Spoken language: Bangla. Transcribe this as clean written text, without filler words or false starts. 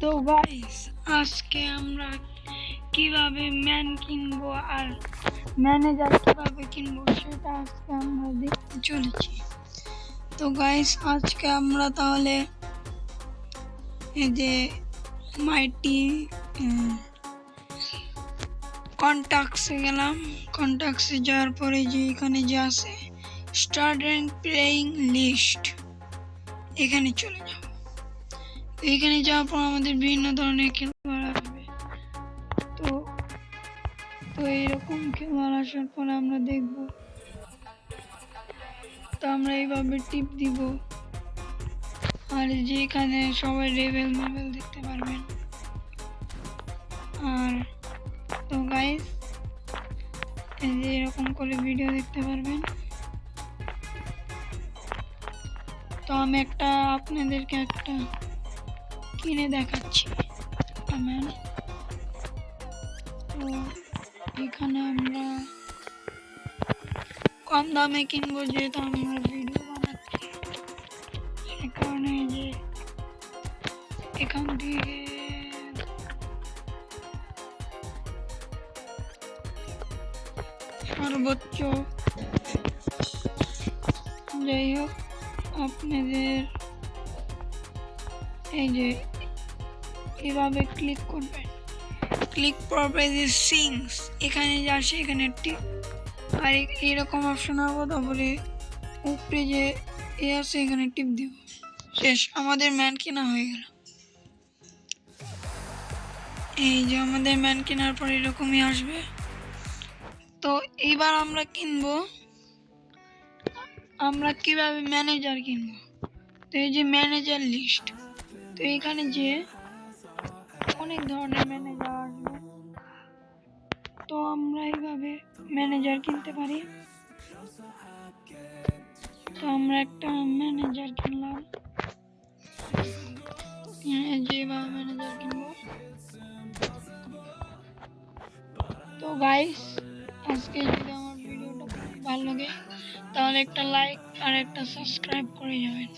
তো গাইস, আজকে আমরা কিভাবে ম্যান কিনবো আর ম্যানেজার কিভাবে কিনবো সেটা আজকে আমরা দেখতে চলেছি। তো গাইস, আজকে আমরা তাহলে এই যে মাইটি কন্টাক্টসে গেলাম। কন্টাক্টসে যাওয়ার পরে যে এখানে যে আছে স্টার্ট প্লেইং লিস্ট, এখানে চলে যাব। এখানে যাওয়ার পর আমাদের বিভিন্ন ধরনের খেলোয়াড় আসবে। তো এইরকম খেলোয়াড় আসার পর আমরা দেখব। তো আমরা এইভাবে টিপ দিব আর যেখানে সবাই লেভেল দেখতে পারবেন। আর তো গাইস, এই যে এরকম করে ভিডিও দেখতে পারবেন। তো আমি আপনাদেরকে একটা কিনে দেখাচ্ছি। তো এখানে আমরা কম দামে কিনবো, যেহেতু আমরা ভিডিও বানাচ্ছি, সে কারণে যে এখান থেকে সর্বোচ্চ, যাই হোক, আপনাদের এই যে এভাবে ক্লিক করবেন। ক্লিক করবে যে সিংস, এখানে যে আসে এখানে টিপ, আর এরকম অপশন হবে। তারপরে উপরে যে এ আছে এখানে টিপ দিব। শেষ, আমাদের ম্যান কেনা হয়ে গেল। এই যে আমাদের ম্যান কেনার পর এরকমই আসবে। তো এইবার আমরা কিনবো, আমরা কিভাবে ম্যানেজার কিনবো। তো এই যে ম্যানেজার লিস্ট, তো এখানে যে অনেক ধরনের ম্যানেজার আসবে। তো আমরা এইভাবে ম্যানেজার কিনতে পারি। তো আমরা একটা ম্যানেজার কিনলাম, যেভাবে ম্যানেজার কিনবো। তো গাইস, আজকে যদি আমার ভিডিওটা ভালো লাগে তাহলে একটা লাইক আর একটা সাবস্ক্রাইব করে যাবেন।